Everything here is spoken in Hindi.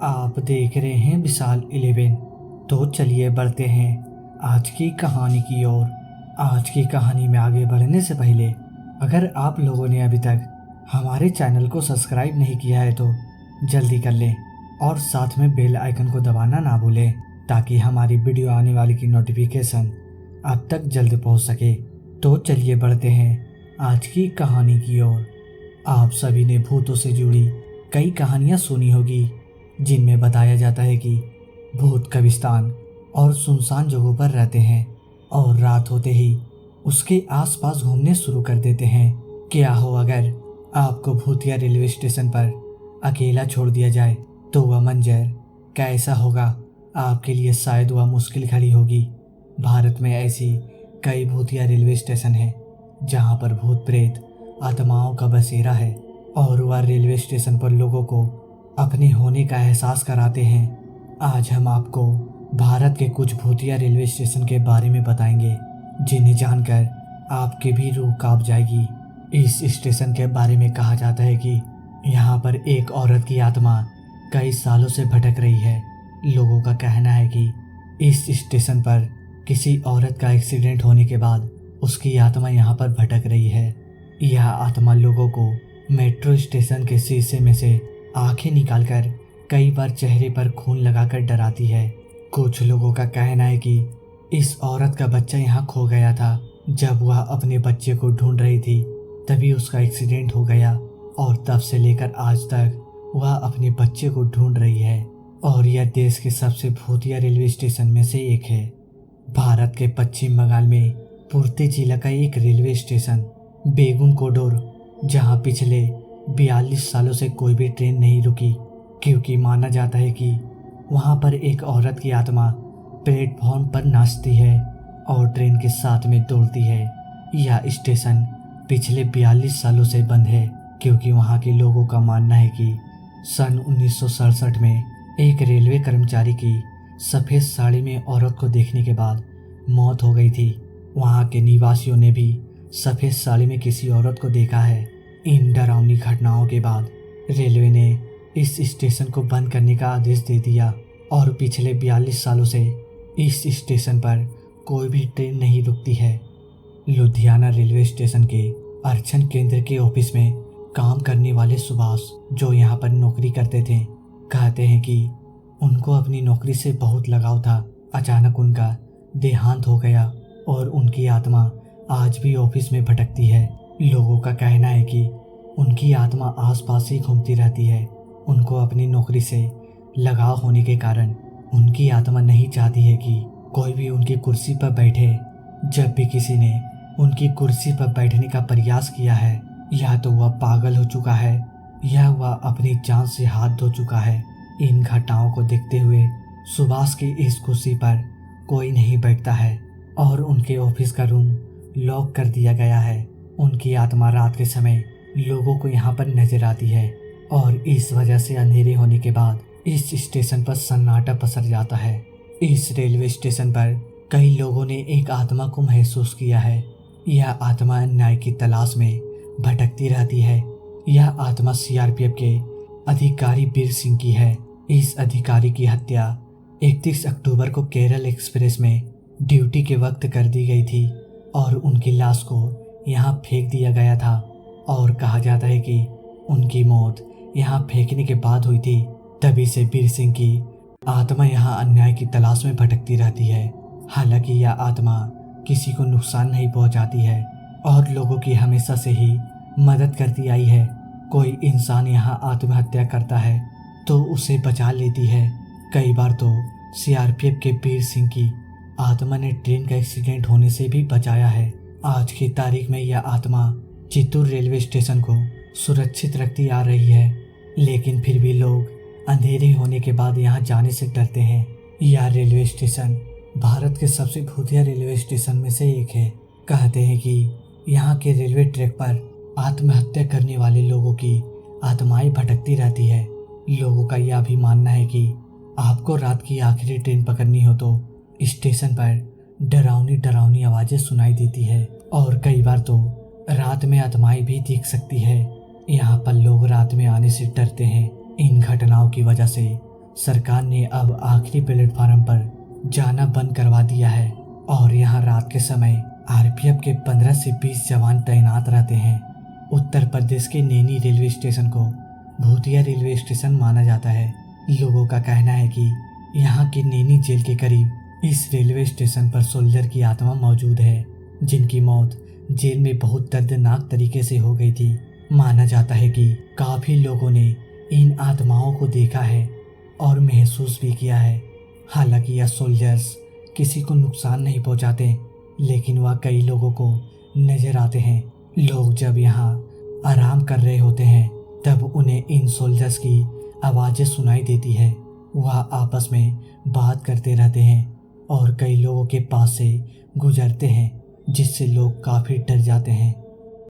आप देख रहे हैं विशाल 11। तो चलिए बढ़ते हैं आज की कहानी की ओर। आज की कहानी में आगे बढ़ने से पहले अगर आप लोगों ने अभी तक हमारे चैनल को सब्सक्राइब नहीं किया है तो जल्दी कर लें और साथ में बेल आइकन को दबाना ना भूलें ताकि हमारी वीडियो आने वाली की नोटिफिकेशन आप तक जल्द पहुंच सके। तो चलिए बढ़ते हैं आज की कहानी की ओर। आप सभी ने भूतों से जुड़ी कई कहानियां सुनी होगी जिनमें बताया जाता है कि भूत कब्रिस्तान और सुनसान जगहों पर रहते हैं और रात होते ही उसके आसपास घूमने शुरू कर देते हैं। क्या हो अगर आपको भूतिया रेलवे स्टेशन पर अकेला छोड़ दिया जाए तो वह मंजर कैसा होगा? आपके लिए शायद वह मुश्किल खड़ी होगी। भारत में ऐसी कई भूतिया रेलवे स्टेशन हैं जहां पर भूत प्रेत आत्माओं का बसेरा है और वह रेलवे स्टेशन पर लोगों को अपने होने का एहसास कराते हैं। आज हम आपको भारत के कुछ भूतिया रेलवे स्टेशन के बारे में बताएंगे जिन्हें जानकर आपकी भी रूह कांप जाएगी। इस स्टेशन के बारे में कहा जाता है कि यहाँ पर एक औरत की आत्मा कई सालों से भटक रही है। लोगों का कहना है कि इस स्टेशन पर किसी औरत का एक्सीडेंट होने के बाद उसकी आत्मा यहाँ पर भटक रही है। यह आत्मा लोगों को मेट्रो स्टेशन के शीशे में से आंखें निकालकर कई बार चेहरे पर खून लगाकर डराती है। कुछ लोगों का कहना है कि इस औरत का बच्चा यहाँ खो गया था। जब वह अपने बच्चे को ढूंढ रही थी तभी उसका एक्सीडेंट हो गया और तब से लेकर आज तक वह अपने बच्चे को ढूंढ रही है और यह देश के सबसे भूतिया रेलवे स्टेशन में से एक है। भारत के पश्चिम बंगाल में पुर्ते जिला का एक रेलवे स्टेशन बेगुन कोडोर, जहाँ पिछले 42 सालों से कोई भी ट्रेन नहीं रुकी क्योंकि माना जाता है कि वहाँ पर एक औरत की आत्मा प्लेटफॉर्म पर नाचती है और ट्रेन के साथ में दौड़ती है। यह स्टेशन पिछले 42 सालों से बंद है क्योंकि वहाँ के लोगों का मानना है कि सन 1967 में एक रेलवे कर्मचारी की सफ़ेद साड़ी में औरत को देखने के बाद मौत हो गई थी। वहाँ के निवासियों ने भी सफ़ेद साड़ी में किसी औरत को देखा है। इन डरावनी घटनाओं के बाद रेलवे ने इस स्टेशन को बंद करने का आदेश दे दिया और पिछले 42 सालों से इस स्टेशन पर कोई भी ट्रेन नहीं रुकती है। लुधियाना रेलवे स्टेशन के आरक्षण केंद्र के ऑफिस में काम करने वाले सुभाष, जो यहाँ पर नौकरी करते थे, कहते हैं कि उनको अपनी नौकरी से बहुत लगाव था। अचानक उनका देहांत हो गया और उनकी आत्मा आज भी ऑफिस में भटकती है। लोगों का कहना है कि उनकी आत्मा आसपास ही घूमती रहती है। उनको अपनी नौकरी से लगाव होने के कारण उनकी आत्मा नहीं चाहती है कि कोई भी उनकी कुर्सी पर बैठे। जब भी किसी ने उनकी कुर्सी पर बैठने का प्रयास किया है या तो वह पागल हो चुका है या वह अपनी जान से हाथ धो चुका है। इन घटनाओं को देखते हुए सुभाष की इस कुर्सी पर कोई नहीं बैठता है और उनके ऑफिस का रूम लॉक कर दिया गया है। उनकी आत्मा रात के समय लोगों को यहाँ पर नजर आती है और इस वजह से अंधेरे होने के बाद इस स्टेशन पर सन्नाटा पसर जाता है। इस रेलवे स्टेशन पर कई लोगों ने एक आत्मा को महसूस किया है। यह आत्मा न्याय की तलाश में भटकती रहती है। यह आत्मा सीआरपीएफ के अधिकारी बीर सिंह की है। इस अधिकारी की हत्या 31 अक्टूबर को केरल एक्सप्रेस में ड्यूटी के वक्त कर दी गई थी और उनकी लाश को यहाँ फेंक दिया गया था और कहा जाता है कि उनकी मौत यहाँ फेंकने के बाद हुई थी। तभी से बीर सिंह की आत्मा यहाँ अन्याय की तलाश में भटकती रहती है। हालांकि यह आत्मा किसी को नुकसान नहीं पहुँचाती है और लोगों की हमेशा से ही मदद करती आई है। कोई इंसान यहाँ आत्महत्या करता है तो उसे बचा लेती है। कई बार तो सीआरपीएफ के बीर सिंह की आत्मा ने ट्रेन का एक्सीडेंट होने से भी बचाया है। आज की तारीख में यह आत्मा चित्तूर रेलवे स्टेशन को सुरक्षित रखती आ रही है, लेकिन फिर भी लोग अंधेरे होने के बाद यहाँ जाने से डरते हैं। यह रेलवे स्टेशन भारत के सबसे भूतिया रेलवे स्टेशन में से एक है। कहते हैं कि यहाँ के रेलवे ट्रैक पर आत्महत्या करने वाले लोगों की आत्माएं भटकती रहती है। लोगों का यह भी मानना है कि आपको रात की आखिरी ट्रेन पकड़नी हो तो स्टेशन पर डरावनी डरावनी आवाज़ें सुनाई देती है और कई बार तो रात में आत्माएं भी दिख सकती है। यहाँ पर लोग रात में आने से डरते हैं। इन घटनाओं की वजह से सरकार ने अब आखिरी प्लेटफार्म पर जाना बंद करवा दिया है और यहाँ रात के समय आरपीएफ के 15 से 20 जवान तैनात रहते हैं। उत्तर प्रदेश के नैनी रेलवे स्टेशन को भूतिया रेलवे स्टेशन माना जाता है। लोगों का कहना है कि यहाँ के नैनी जेल के करीब इस रेलवे स्टेशन पर सोल्जर की आत्मा मौजूद है, जिनकी मौत जेल में बहुत दर्दनाक तरीके से हो गई थी। माना जाता है कि काफी लोगों ने इन आत्माओं को देखा है और महसूस भी किया है। हालांकि यह सोल्जर्स किसी को नुकसान नहीं पहुंचाते, लेकिन वह कई लोगों को नजर आते हैं। लोग जब यहाँ आराम कर रहे होते हैं तब उन्हें इन सोल्जर्स की आवाज़ें सुनाई देती है। वह आपस में बात करते रहते हैं और कई लोगों के पास से गुजरते हैं, जिससे लोग काफ़ी डर जाते हैं।